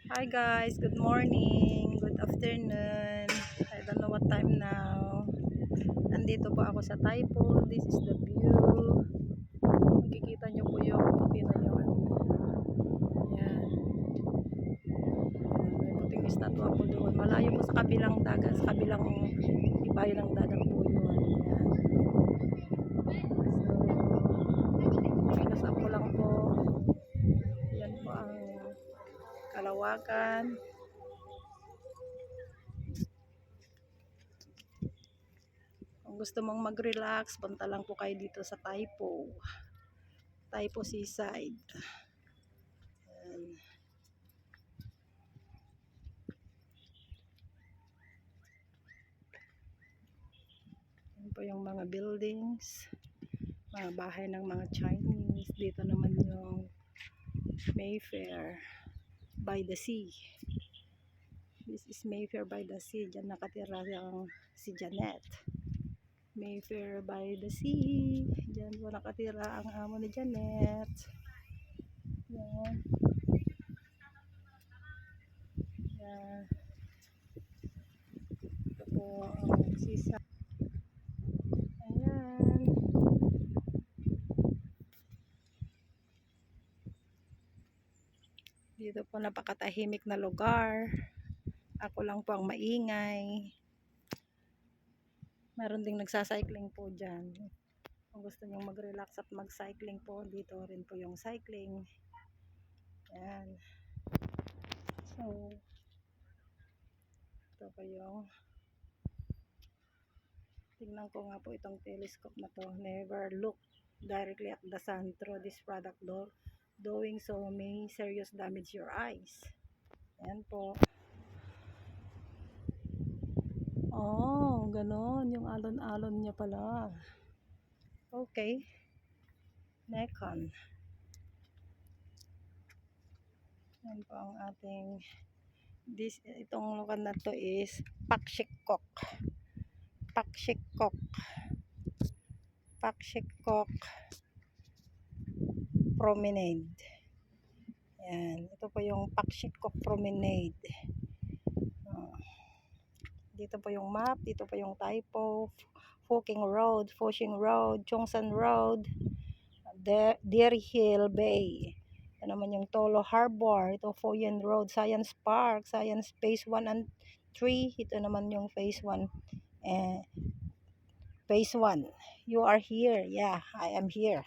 Hi guys, good morning, good afternoon. I don't know what time now. Andito po ako sa Taipo. This is the view. Makikita nyo po yung puti na yun. Yan. May puting estatwa po doon. Malayo po sa kabilang dagat, sa kabilang ibayo ng dagat po yun. Yan. So, pinasa ko lang po. Yan po ang Kalawakan. Kung gusto mong mag-relax, punta lang po kayo dito sa Taipo. Taipo Seaside. Ayan. Ayan po yung mga buildings, mga bahay ng mga Chinese. Dito naman yung Mayfair by the Sea. This is Mayfair by the Sea. Diyan nakatira yung si Janet. Mayfair by the Sea. Diyan po nakatira ang amo ni Janet. Yan. Yan. Ito po ang sisa. Ayan. Dito po napakatahimik na lugar. Ako lang po ang maingay. Meron ding nagsacycling po dyan. Kung gusto nyong mag-relax at mag-cycling po, dito rin po yung cycling. Yan. So, ito po yung tingnan ko nga po itong telescope na to. Never look directly at the sun through this product door. Doing so may serious damage your eyes. Yan po. Oh, ganon. Yung alon-alon niya pala. Okay. Nikon. Yan po ang ating itong lugar na to is Pakshikok. Pakshikok. Pakshikok Promenade. Yan. Ito po yung Pakshikok Promenade. Dito po yung map. Dito po yung Taipo. Fuking Road. Fushing Road. Chongsan Road. Deer Hill Bay. Ito naman yung Tolo Harbor. Ito Foyen Road. Science Park. Science Phase 1 and 3. Ito naman yung Phase 1. Phase 1. You are here. Yeah, I am here.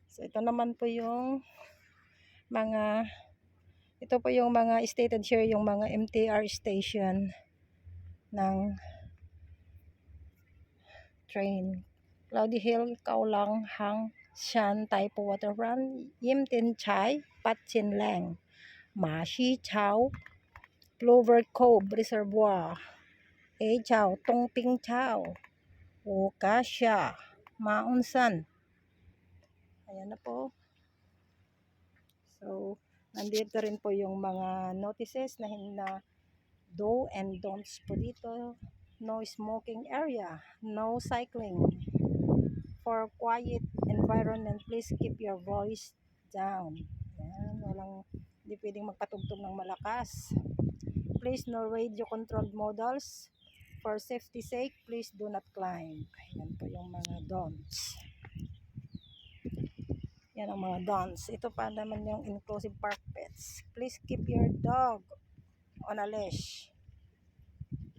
So, ito naman po yung mga stated here yung mga MTR station ng train. Cloudy Hill, Kaolang, Hang, Shan, Taipo Waterfront, Yim Tin Chai, Pat Chin Lang, Ma Shi Chao, Plover Cove Reservoir, A Chao, Tong Ping Chao, Okasha, Maunsan. Ayan na po. So, nandito rin po yung mga notices na do and don'ts po dito. No smoking area, no cycling. For quiet environment, please keep your voice down. Yan, hindi pwedeng magpatugtog ng malakas. Please no radio controlled models. For safety sake, please do not climb. Yan po yung mga don'ts. Yan ang mga don'ts. Ito pa naman yung inclusive park pets. Please keep your dog on a leash.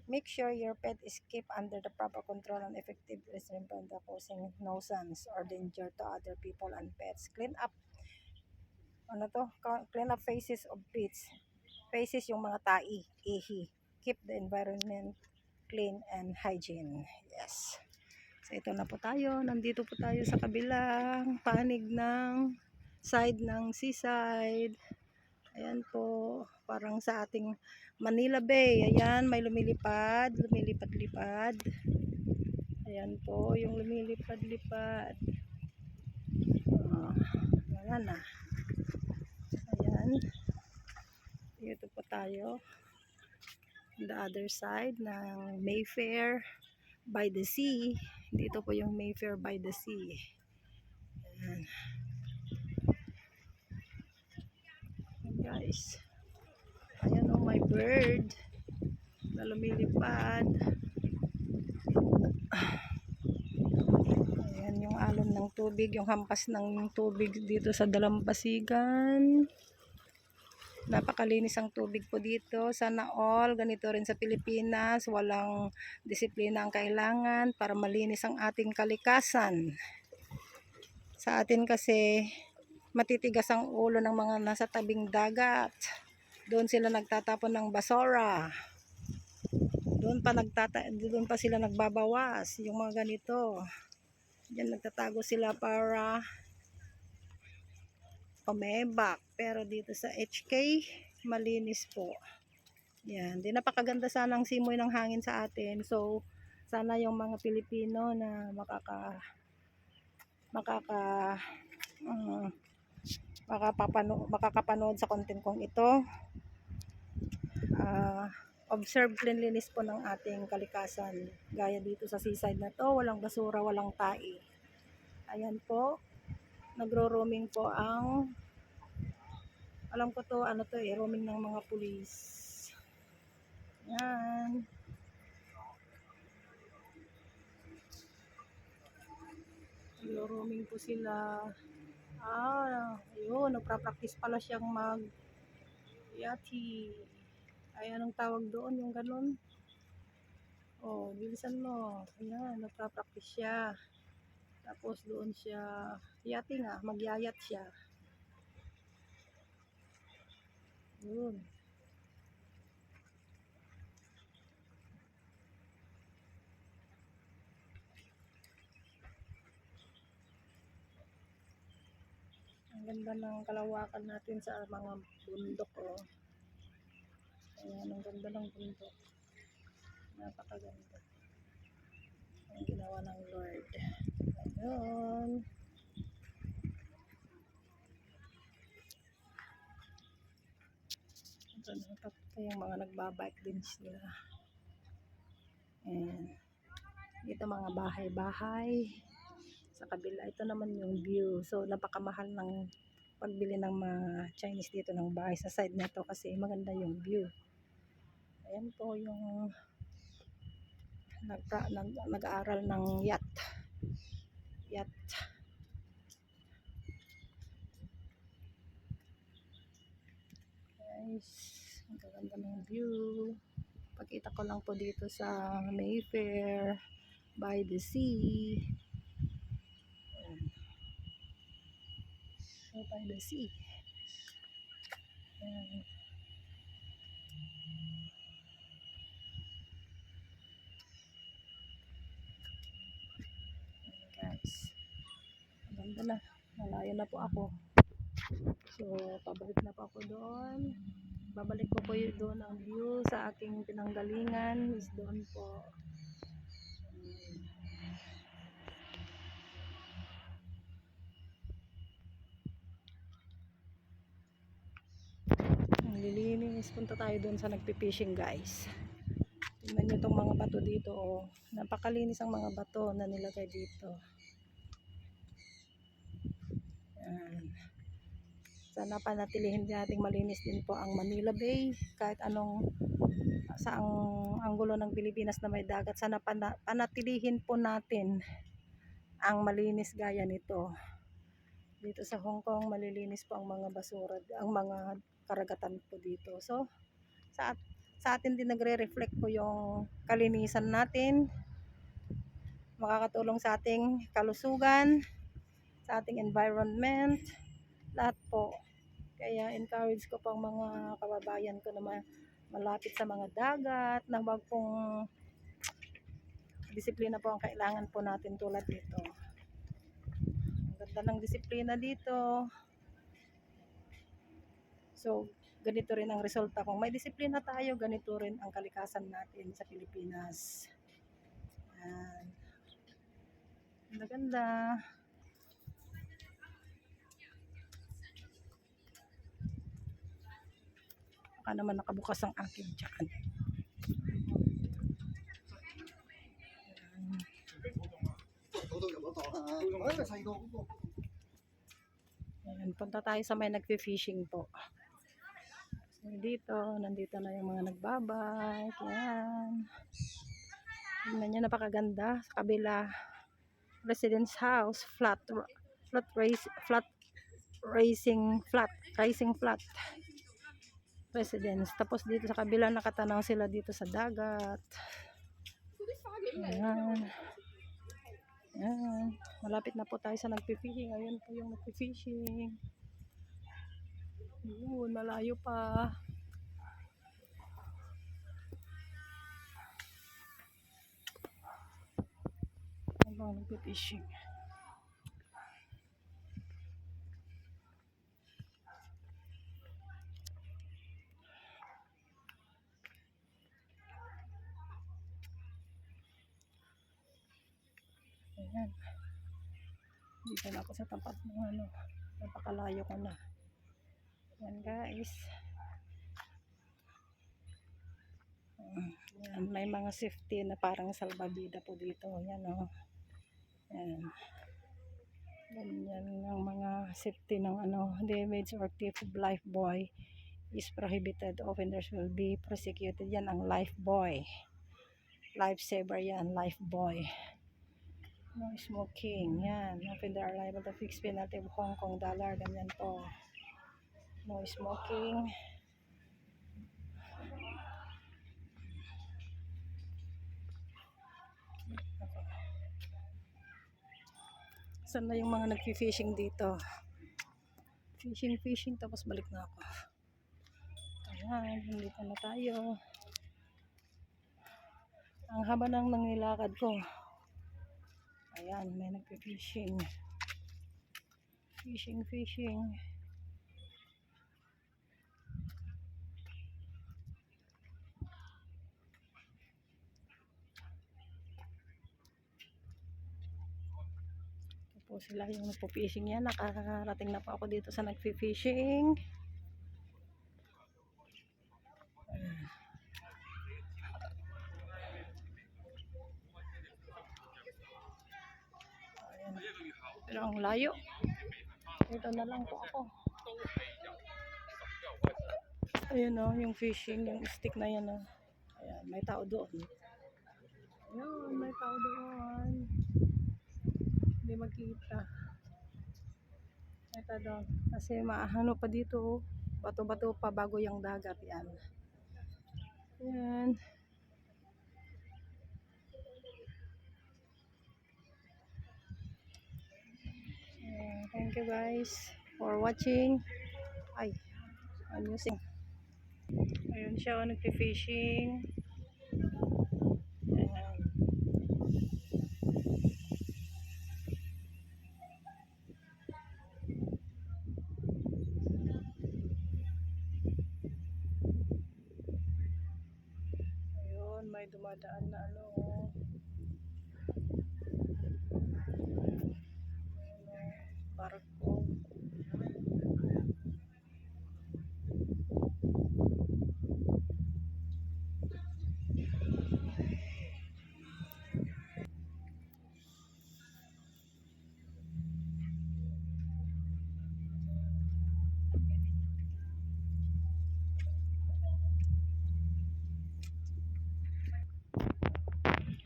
Make sure your pet is kept under the proper control and effective restraint from the causing nuisance or danger to other people and pets. Clean up faces of pets. Faces yung mga tai, ihi. Keep the environment clean and hygiene. Yes. So ito na po tayo. Nandito po tayo sa kabilang panig ng side ng seaside. Ayan po, parang sa ating Manila Bay. Ayan, may lumilipad, lumilipad-lipad. Ayan po, yung lumilipad-lipad. Wala na. Ayan. Dito po tayo. On the other side ng Mayfair by the Sea. Dito po yung Mayfair by the Sea. Ayan. Ayan guys. my bird na lumilipad. Ayan yung alon ng tubig, yung hampas ng tubig dito sa Dalampasigan. Napakalinis ang tubig po dito. Sana all, ganito rin sa Pilipinas, walang disiplina ang kailangan para malinis ang ating kalikasan. Sa atin kasi, matitigas ang ulo ng mga nasa tabing dagat. Doon sila nagtatapon ng basura. Doon pa sila nagbabawas, yung mga ganito. Diyan nagtatago sila para pamebak. Pero dito sa HK, malinis po. Yan. Di napakaganda sana ang simoy ng hangin sa atin. So, sana yung mga Pilipino na makakapanood sa content kong ito, observe cleanliness po ng ating kalikasan. Gaya dito sa seaside na to, walang basura, walang tai. Ayan po, nagro-roaming po ang, alam ko to, ano to roaming ng mga pulis. Yan. Nagro-roaming po sila. Ayun, nagpa-practice pala siyang yati. Ay, anong tawag doon, yung ganun? Oh, bilisan mo. Ayan, nagpa-practice siya. Tapos doon siya, yati nga, magyayat siya. Yun. Ang ganda ng kalawakan natin sa mga bundok, oh. Ayan, ang ganda ng bundok. Napakaganda. Ang ginawa ng Lord. Ayun. Ito yung mga nagbabike din sila. Ayan. Ito mga bahay-bahay. Sa kabila, ito naman yung view. So, napakamahal ng pagbili ng mga Chinese dito ng bahay sa side na to kasi maganda yung view. Ayan po yung nag-aaral ng yacht. Guys, ang ganda ng view. Pakita ko lang po dito sa Mayfair by the sea. So, by the sea. Ayan. Guys, ang ganda na. Malayo na po ako. So, pabalik na po ako doon. Babalik ko po yun doon ang view sa aking pinanggalingan is doon po. Ang lilinis. Punta tayo doon sa nagpipishing, guys. Tingnan nyo itong mga bato dito, oh. Napakalinis ang mga bato na nilagay dito. Yan. Sana panatilihin natin malinis din po ang Manila Bay. Kahit anong saang anggulo ng Pilipinas na may dagat, sana panatilihin po natin ang malinis gaya nito. Dito sa Hong Kong, malilinis po ang mga basura, ang mga karagatan po dito. So, sa atin din nagre-reflect po yung kalinisan natin. Makakatulong sa ating kalusugan, sa ating environment, lahat po. Kaya encourage ko pang mga kababayan ko na malapit sa mga dagat, na wag pong disiplina po ang kailangan po natin tulad dito. Ang ganda ng disiplina dito. So, ganito rin ang resulta. Kung may disiplina tayo, ganito rin ang kalikasan natin sa Pilipinas. Yan. Ganda-ganda. Baka naman nakabukas ang aking tiyan. Ayan, punta tayo sa may nagfi-fishing po. Dito, nandito na yung mga nagbabike. Yan. Tingnan nyo, napakaganda. Sa kabila, residence house, rising flat residence. Tapos dito sa kabila, nakatanaw sila dito sa dagat. Ayan. Ayan. Malapit na po tayo sa nagpipishing. Ayun po yung nagpipishing. Ayun, malayo pa. Habang nagpipishing. Ayan. Dito na ako sa tapat ng ano. Napakalayo ko na. Ayan guys. Ayan, may mga safety na parang salbabida po dito. Ayan o. Ayan. Ganyan ang mga safety ng ano. Damage or theft of life buoy is prohibited. Offenders will be prosecuted. Yan ang life buoy. Lifesaver yan. Life buoy. No smoking. Yan. Offender are liable to fixed penalty of Hong Kong dollar. Ganyan po. No smoking. Saan na yung mga nagfi-fishing dito? Fishing, tapos balik na ako. Ayan, dito na tayo. Ang haba ng nangilakad ko. Ayan, may nagfi-fishing. Fishing. Ito po sila yung nagpo-fishing yan. Nakakarating na po ako dito sa nagfi-fishing. Pero ang layo. Dito na lang po ako. Ayan o, yung fishing, yung stick na yan o. Ayan, may tao doon. Ayan, may tao doon. Hindi makita. May tao doon. Kasi maahano pa dito. Bato-bato pa bago yung dagat yan. Ayan. Thank you guys for watching. Ay, I'm using. Ayun siya, nagpi-fishing. Ayan. Ayun, may dumadaan na ano. Barko.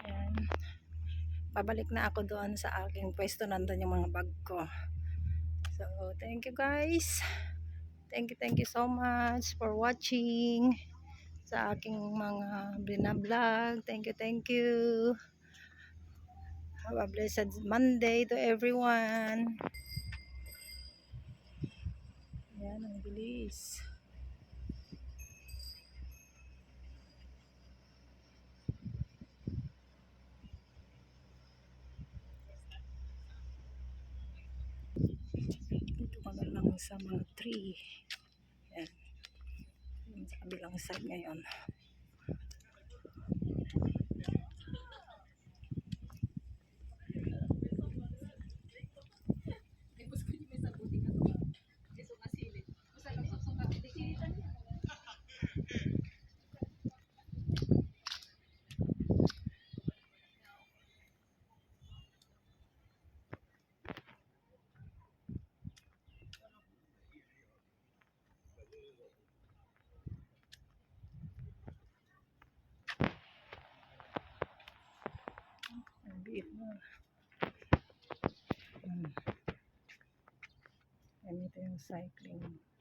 Ayan. Pabalik na ako doon sa aking pwesto. Nandun yung mga bag ko. So, thank you guys. Thank you so much for watching sa aking mga binablog. Thank you. Have a blessed Monday to everyone. Ayan, ang bilis. Dito ka na lang sa mga tree. Ayan. Sa kabilang side ngayon. maliit na. Ganito yung cycling.